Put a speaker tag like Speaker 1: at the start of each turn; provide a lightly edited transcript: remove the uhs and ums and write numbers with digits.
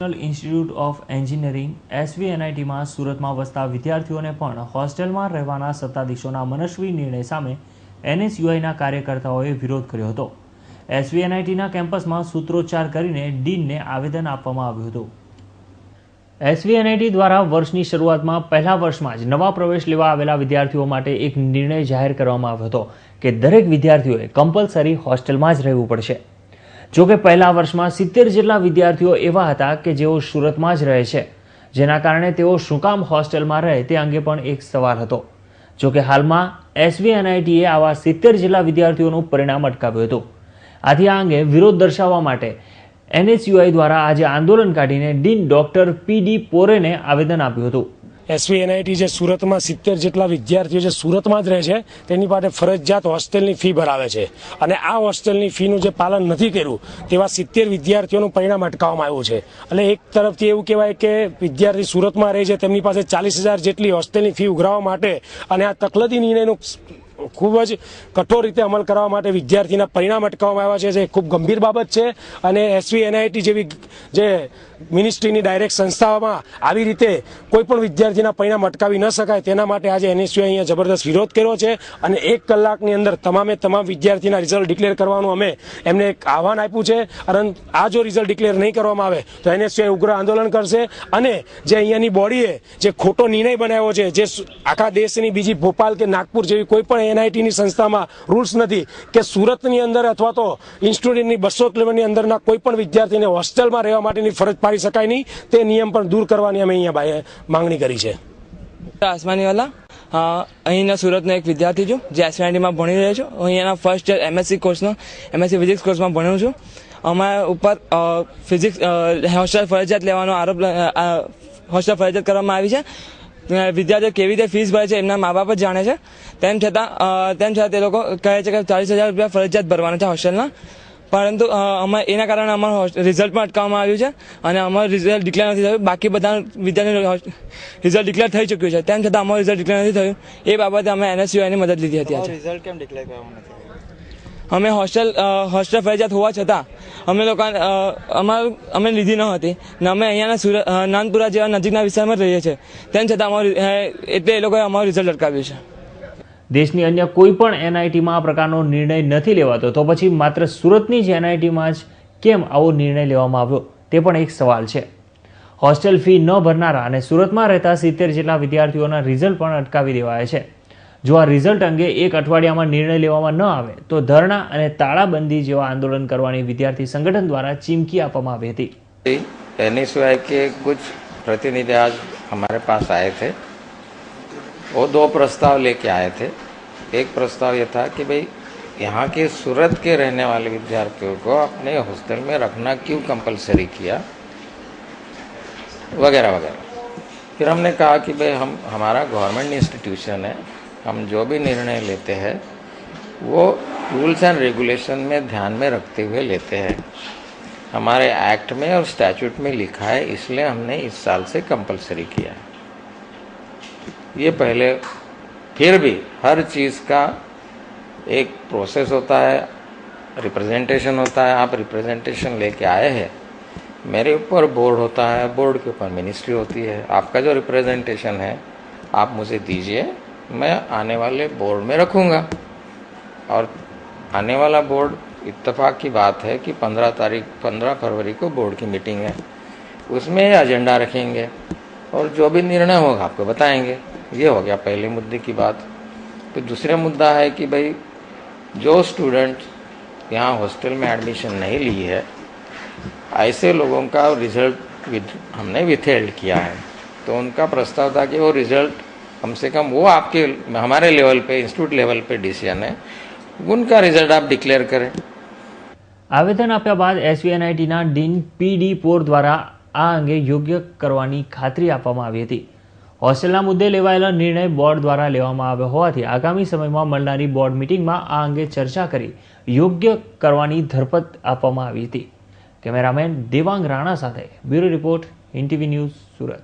Speaker 1: National institute of engineering SVNITમાં સુરતમાં વસતા વિદ્યાર્થીઓને પણ હોસ્ટેલમાં રહેવાના સત્તાધીશોના મનસ્વી નિર્ણય સામે NSUIના કાર્યકર્તાઓએ વિરોધ કર્યો હતો। SVNITના કેમ્પસમાં સૂત્રોચ્ચાર કરીને ડીનને આવેદન આપવામાં આવ્યું હતું। SVNIT દ્વારા વર્ષની શરૂઆતમાં પહેલા વર્ષમાં જ નવા પ્રવેશ લેવા આવેલા વિદ્યાર્થીઓ માટે એક નિર્ણય જાહેર કરવામાં આવ્યો હતો કે દરેક વિદ્યાર્થીઓએ કમ્પલસરી હોસ્ટેલમાં જ રહેવું પડશે। જો કે પહેલા વર્ષમાં 70 જેટલા વિદ્યાર્થીઓ એવા હતા કે જેઓ સુરતમાં જ રહે છે, જેના કારણે તેઓ શું કામ હોસ્ટેલમાં રહે તે અંગે પણ એક સવાલ હતો। જો કે હાલમાં SVNITએ આવા 70 જેટલા વિદ્યાર્થીઓનું પરિણામ અટકાવ્યું હતું। આથી આ અંગે વિરોધ દર્શાવવા માટે NSUI દ્વારા આજે આંદોલન કાઢીને ડીન ડોક્ટર PD પોરેને આવેદન આપ્યું હતું।
Speaker 2: SVNIT જે સુરતમાં 70 જેટલા વિદ્યાર્થીઓ જે સુરતમાં જ રહે છે તેની પાસે ફરજિયાત હોસ્ટેલની ફી ભરાવે છે અને આ હોસ્ટેલની ફીનું જે પાલન નથી કર્યું તેવા 70 વિદ્યાર્થીઓનું પરિણામ અટકાવવામાં આવ્યું છે। અને એક તરફથી એવું કહેવાય કે વિદ્યાર્થી સુરતમાં રહે છે તેમની પાસે 40,000 જેટલી હોસ્ટેલની ફી ઉઘરાવવા માટે અને આ તકલદી નિર્ણયનું ખૂબ જ કઠોર રીતે અમલ કરવા માટે વિદ્યાર્થીના પરિણામ અટકાવવામાં આવ્યા છે, જે ખૂબ ગંભીર બાબત છે। અને SVNIT જેવી જે મિનિસ્ટ્રીની ડાયરેક્ટ સંસ્થાઓમાં આવી રીતે કોઈ પણ વિદ્યાર્થીના પરિણામ અટકાવી ન શકાય તેના માટે આજે NSUI અહીંયા જબરદસ્ત વિરોધ કર્યો છે અને 1 કલાકની અંદર તમામ વિદ્યાર્થીના રિઝલ્ટ ડિક્લેર કરવાનું અમે એમને એક આહવાન આપ્યું છે। અને આ જો રિઝલ્ટ ડિક્લેર નહીં કરવામાં આવે તો NSUI ઉગ્ર આંદોલન કરશે અને જે અહીંયાની બોડીએ જે ખોટો નિર્ણય બનાવ્યો છે, જે આખા દેશની બીજી ભોપાલ કે નાગપુર જેવી કોઈ પણ NITની સંસ્થામાં રૂલ્સ નથી કે સુરતની અંદર અથવા તો ઇન્સ્ટિટ્યૂટની 200 કિલોમીટરની અંદરના કોઈ પણ વિદ્યાર્થીને હોસ્ટેલમાં રહેવા માટેની ફરજ પાડી શકાય નહીં, તે નિયમ પણ દૂર કરવાની અમે અહીંયા માંગણી કરી છે।
Speaker 3: આસમાનીવાલા અહીંના સુરતનો એક વિદ્યાર્થી છું જે SVNITમાં ભણી રહ્યો છું। અહીંયાના ફર્સ્ટ યર MSc ફિઝિક્સ કોર્સમાં ભણ્યો છું। અમારા ઉપર ફિઝિક્સ હોસ્ટેલ ફરજિયાત લેવાનો આરોપ હોસ્ટેલ ફરજિયાત કરવામાં આવી છે। વિદ્યાર્થીઓ કેવી રીતે ફીસ ભરે છે એમના મા બાપ જ જાણે છે। તેમ છતાં તે લોકો કહે છે કે 40,000 રૂપિયા ફરજિયાત ભરવાના છે હોસ્ટેલના, પરંતુ એના કારણે અમારું રિઝલ્ટ પણ અટકાવવામાં આવ્યું છે અને અમારું રિઝલ્ટ ડિક્લેર નથી થયું। બાકી બધા વિદ્યાર્થીઓનું રિઝલ્ટ ડિક્લેર થઈ ચૂક્યું છે, તેમ છતાં અમારું રિઝલ્ટ ડિક્લેર નથી થયું। એ બાબતે અમે NSUIની મદદ લીધી હતી।
Speaker 4: રિઝલ્ટ કેમ ડિક્લેર કરવામાં નથી?
Speaker 3: અમે હોસ્ટેલ ફરજિયાત હોવા છતાં અમે લીધી ન હતી ને અમે અહીંયાના નાનપુરા જેવા નજીકના વિસ્તારમાં રહીએ છીએ, તેમ છતાં એટલે એ લોકોએ અમારું રિઝલ્ટ અટકાવ્યું છે।
Speaker 1: દેશની અન્ય કોઈ પણ NITમાં આ પ્રકારનો નિર્ણય નથી લેવાતો, તો પછી માત્ર સુરતની જ NITમાં જ કેમ આવો નિર્ણય લેવામાં આવ્યો તે પણ એક સવાલ છે। હોસ્ટેલ ફી ન ભરનારા અને સુરતમાં રહેતા 70 જેટલા વિદ્યાર્થીઓના રિઝલ્ટ પણ અટકાવી દેવાયા છે। જો આ રિઝલ્ટ અંગે એક અઠવાડિયામાં નિર્ણય લેવામાં ન આવે તો ધરણા અને તાળાબંધી જેવા આંદોલન કરવાની વિદ્યાર્થી સંગઠન દ્વારા ચીમકી આપવામાં આવી હતી।
Speaker 5: NSUI के कुछ प्रतिनिधि आज हमारे पास आए थे। वो 2 प्रस्ताव लेके आए थे। एक प्रस्ताव ये था कि भाई यहाँ के सूरत के रहने वाले विद्यार्थियों को अपने हॉस्टल में रखना क्यों कंपलसरी किया, वगैरह वगैरह। फिर हमने कहा कि भाई हमारा गवर्नमेंट इंस्टीट्यूशन है, हम जो भी निर्णय लेते हैं वो रूल्स एंड रेगुलेशन में ध्यान में रखते हुए लेते हैं। हमारे एक्ट में और स्टैट्यूट में लिखा है, इसलिए हमने इस साल से कंपलसरी किया है। ये पहले फिर भी हर चीज़ का एक प्रोसेस होता है, रिप्रेजेंटेशन होता है। आप रिप्रेजेंटेशन लेके आए हैं, मेरे ऊपर बोर्ड होता है, बोर्ड के ऊपर मिनिस्ट्री होती है। आपका जो रिप्रेजेंटेशन है आप मुझे दीजिए, मैं आने वाले बोर्ड में रखूँगा। और आने वाला बोर्ड इत्तेफाक की बात है कि 15 फरवरी को बोर्ड की मीटिंग है, उसमें एजेंडा रखेंगे और जो भी निर्णय होगा आपको बताएंगे। ये हो गया पहले मुद्दे की बात। तो दूसरा मुद्दा है कि भाई जो स्टूडेंट यहाँ हॉस्टल में एडमिशन नहीं ली है, ऐसे लोगों का रिजल्ट हमने विथहेल्ड किया है। तो उनका प्रस्ताव था कि वो रिजल्ट कम से कम वो हमारे लेवल पे इंस्टीट्यूट लेवल पे डिसीजन है, उनका रिजल्ट आप डिक्लेयर करें।
Speaker 1: આવેદન આપ્યા બાદ SVNITના ડીન PD પોર દ્વારા આ અંગે યોગ્ય કરવાની ખાતરી આપવામાં આવી હતી। હોસ્ટેલના મુદ્દે લેવાયેલા નિર્ણય બોર્ડ દ્વારા લેવામાં આવ્યો હોવાથી આગામી સમયમાં મળનારી બોર્ડ મિટિંગમાં આ અંગે ચર્ચા કરી યોગ્ય કરવાની ધરપત આપવામાં આવી હતી। કેમેરામેન દેવાંગ રાણા સાથે bureau report, NTV news, Surat.